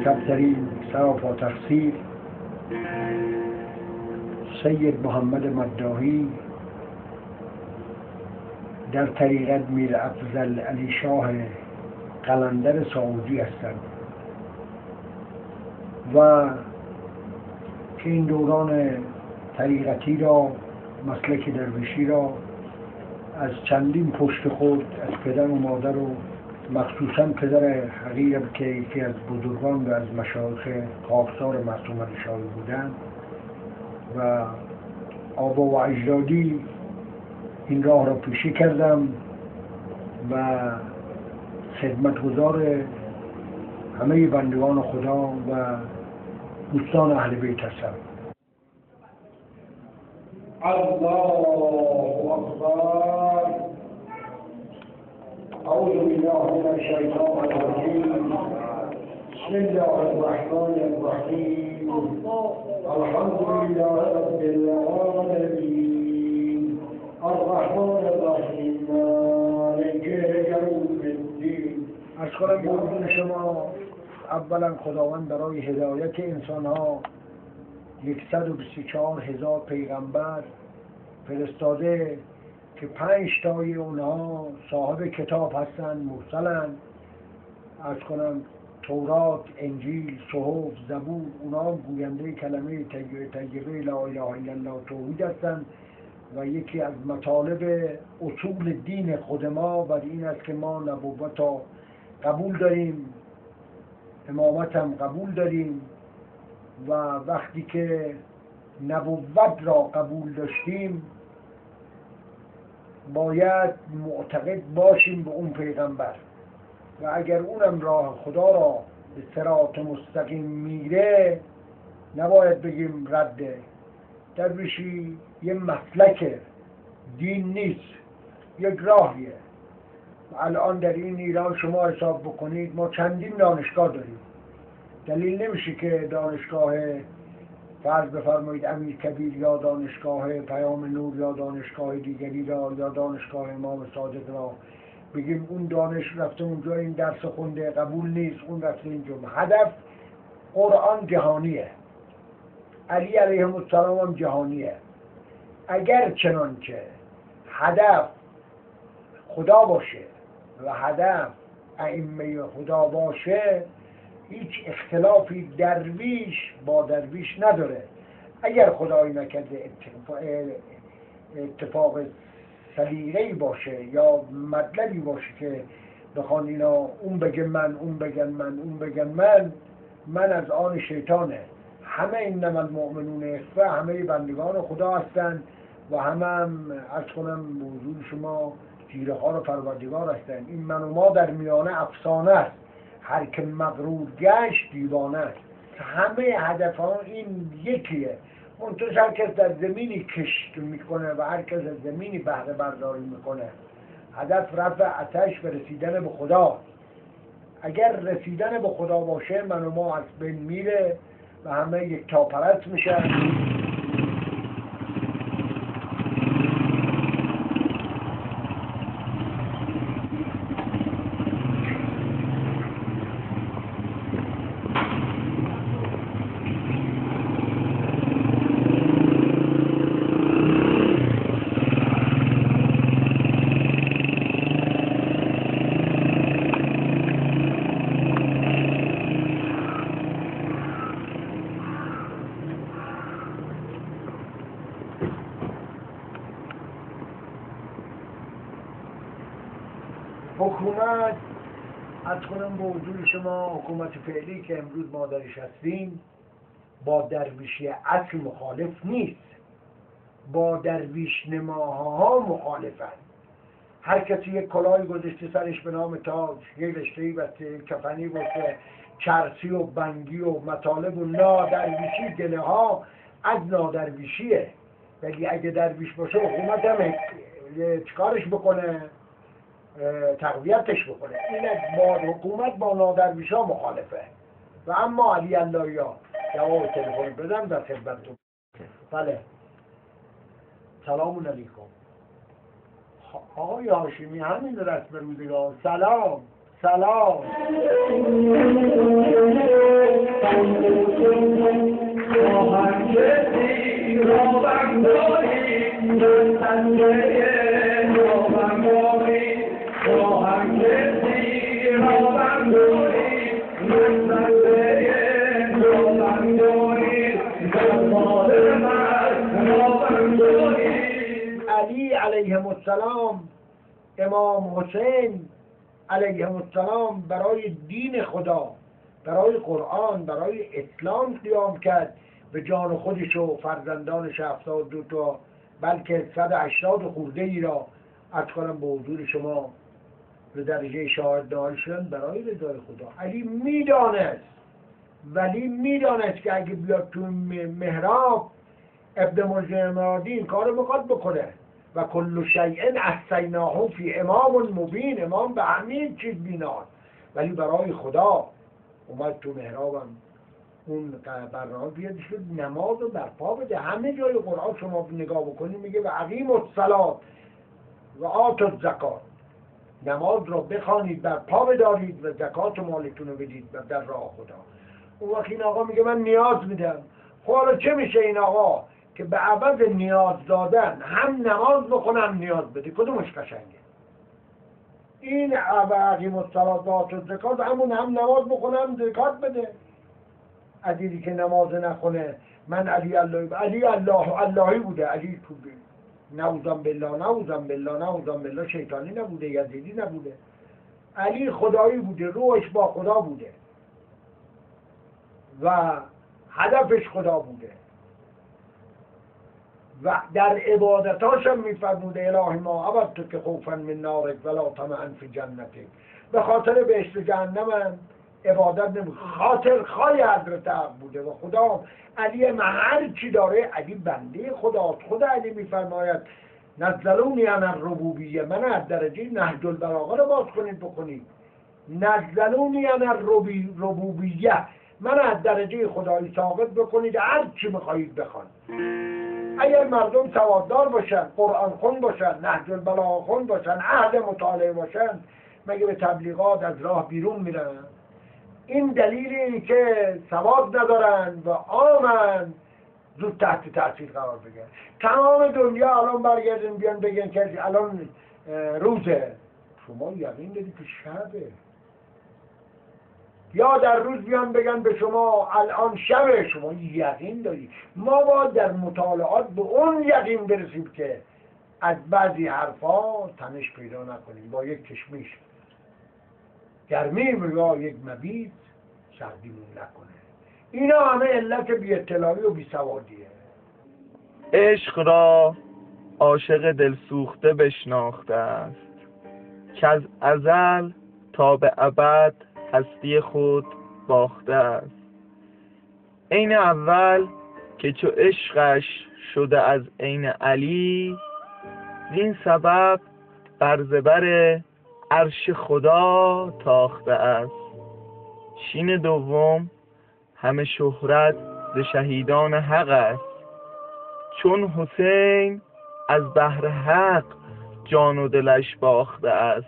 کمترین سراپا تقصیر سید محمد مداحی در طریقت میر افضل علی شاه قلندر سعودی هستند و که این دوران طریقتی را، مسلک درویشی را از چندین پشت خورد از پدر و مادر و مخصوصا پدر حقیرم که یکی از بزرگان و از مشایخ خاکسار معصوم علی شاهی بودند و آبا و اجدادی این راه را پیشی کردم و خدمتگزار همه بندگان خدا و دوستان اهل بیت هستم. الله اکبر. اعوذ بالله من الشیطان الرجیم. بسم الله الرحمن الرحیم. الحمد لله رب العالمین الرحمن الرحیم مالک یوم الدین. از کنم قربون شما اولا خداوند برای هدایت انسان ها 124,000 پیغمبر فرستاده که 5 تای اونها صاحب کتاب هستند، مرسلند. از کنم تورات، انجیل، صحف، زبور، اونها گوینده کلمه طیبه لا اله الا الله توحید هستند و یکی از مطالب اصول دین خود ما و این است که ما نبوت را قبول داریم، امامت هم قبول داریم و وقتی که نبوت را قبول داشتیم باید معتقد باشیم به اون پیغمبر و اگر اونم راه خدا را به صراط مستقیم میره نباید بگیم رده. درویشی یه مسلک دین نیست، یک راهیه. الان در این ایران شما حساب بکنید ما چندین دانشگاه داریم. دلیل نمیشه که دانشگاه فرض بفرمایید امیرکبیر یا دانشگاه پیام نور یا دانشگاه دیگری را یا دانشگاه امام صادق را بگیم اون دانش رفته اونجا این درس خونده قبول نیست، اون رفته اینجا. هدف قرآن جهانیه، علی علیه السلام هم جهانیه. اگر چنانچه هدف خدا باشه و هدف ائمه خدا باشه هیچ اختلافی درویش با درویش نداره. اگر خدایی نکرده اتفاق سلیقه‌ای باشه یا مطلبی باشه که بخوان اینا اون بگه من، اون بگن من، اون بگن من از آن شیطانه. همه انما المؤمنون اخوه، همه بندگان خدا هستند و همه هم از کنم موضوع شما جیره ها و پروردگار هستند. این من و ما در میانه افسانه است، هر که مغرور گشت دیوانه است. همه هدف ها این یکیه. منتش هر کس در زمینی کشت میکنه و هر کس از زمینی بهره برداری میکنه. هدف رفع آتش و رسیدن به خدا. اگر رسیدن به خدا باشه من و ما از بین میره و همه یک تاپرست میشن. حکومت از کنم به حضور شما، حکومت فعلی که امروز ما درش هستیم با درویشی اصل مخالف نیست، با درویش نماها مخالفن. هر کسی یک کلاهی گذاشته سرش به نام تاج، یک رشته‌ای بسته، کفنی بسته، چرسی و بنگی و مطالب و نادرویشی، گله ها از نادرویشیه. ولی اگه درویش باشه حکومت هم چیکارش بکنه؟ تقویتش بکنه. این با حکومت با نادرویش ها مخالفه. و اما علی اللهی ها جواب تلفن بدم در خدمتتون. بله، سلام علیکم آقای هاشمی، همین رسم روزگار. سلام سلام. علی علیه السلام، امام حسین علیه السلام برای دین خدا، برای قرآن، برای اسلام قیام کرد. به جان خودش و فرزندانش 72 تا بلکه 180 خورده ای را از کنم به حضور شما به درجه شاهد نائل شدن برای رضای خدا. علی میدانست، ولی میدانست که اگه بیاد تو محراب ابن ملجم مرادی این کار میخواد بکنه و کل شیء احصیناه فی امام مبین، امام به همین چیز بیناد. ولی برای خدا اومد تو محرابم اون برنامه بیاد شد نماز رو برپا بده. همه جای قرآن شما نگاه بکنید میگه و اقیموا الصلاة و آتوا الزکات، نماز رو بخوانید، برپا بدارید و زکات مالتون رو بدید در راه خدا. اون وقت این آقا میگه من نیاز میدم. خب حالا چه میشه این آقا که به عوض نیاز دادن هم نماز بخونه هم نیاز بده؟ کدومش قشنگه؟ این اقیموا الصلاة و آتوا الزکات همون هم نماز بخونه هم زکات بده. علی که نماز نخونه، من علی اللهی بوده، علی نعوذ بالله نعوذ بالله نعوذ بالله شیطانی نبوده، یزیدی نبوده، علی خدایی بوده، روحش با خدا بوده و هدفش خدا بوده و در عبادتاش هم میفرموده الهی ما عبدتک که خوفا من نارک ولا طمعا فی جنتک. به خاطر بهشت جهنم عبادت نمی، خاطر خواهی حضرت حق بوده و خدا. علی هر چی داره، علی بنده خداست. خدا علی میفرماید نزلونی عن الربوبیه، من از درجه نهج البلاغه رو باز کنید بکنید. نزلونی عن الربوبیه، من از درجه خدایی ساقط بکنید، هر چی میخواهید بخوان. اگر مردم سواددار باشن، قرآن خون باشن، نهج البلاغه خون باشن، اهل مطالعه باشن، مگه به تبلیغات از راه بیرون میرن؟ این دلیلی که سواد ندارن و عامن زود تحت تاثیر قرار بگیرن. تمام دنیا الان برگردن بیان بگن که الان روزه، شما یقین دارید که شبه؟ یا در روز بیان بگن به شما الان شبه، شما یقین دارید؟ ما باید در مطالعات به اون یقین برسیم که از بعضی حرفا تنش پیدا نکنیم، با یک کشمیش گرمیم یا یک مبیت سردیمون نکنه. اینا همه علت بی اطلاعی و بی سوادیه. عشق را عاشق دلسوخته بشناخته است که از ازل تا به ابد هستی خود باخته است. عین اول که چو عشقش شده از عین علی، زین سبب بر زبر عرش خدا تاخته است. شین دوم همه شهرت ز شهیدان حق است، چون حسین از بحر حق جان و دلش باخته است.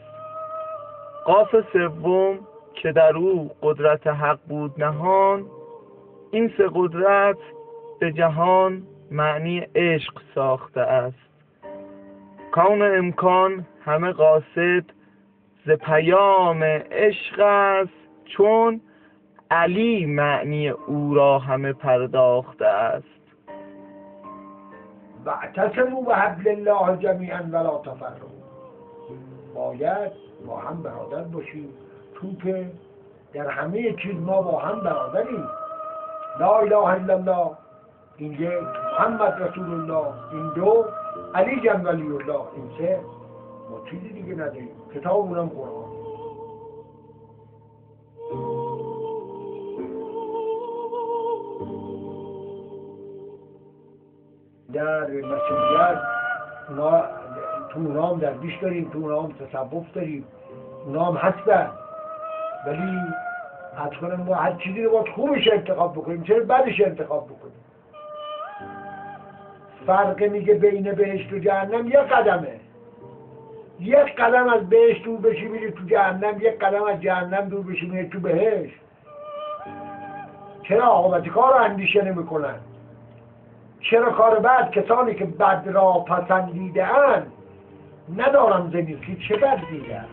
قاف سوم که در او قدرت حق بود نهان، این سه قدرت به جهان معنی عشق ساخته است. کون امکان همه قاصد ز پیام عشق است، چون علی معنی او را همه پرداخته است. واعتصموا بحبل الله جمیعا ولا تفرقوا. باید با هم برادر باشیم، چون که در همه چیز ما با هم برادریم. لا اله الا الله این یک، محمد رسول الله این دو، علی جان ولی الله این سه. ما چیزی دیگه نداریم، کتاب اونم قرآن. در مسیحیت اونا تو اونا هم درویش داریم، تو اونا هم تصوف داریم، اونا هم هستن، ولی حتما ما هر چیزی رو باید خوبش انتخاب بکنیم، چرا بدش انتخاب بکنیم؟ فرق میگه بین بهشت و جهنم یک قدمه. یک قدم از بهشت دور بشی میری تو جهنم، یک قدم از جهنم دور بشی میری تو بهشت. چرا عاقبت کار رو اندیشه نمی‌کنن؟ چرا کار بعد کسانی که بد را پسندیده اند ندارم ز نیکی چه بد دیدن؟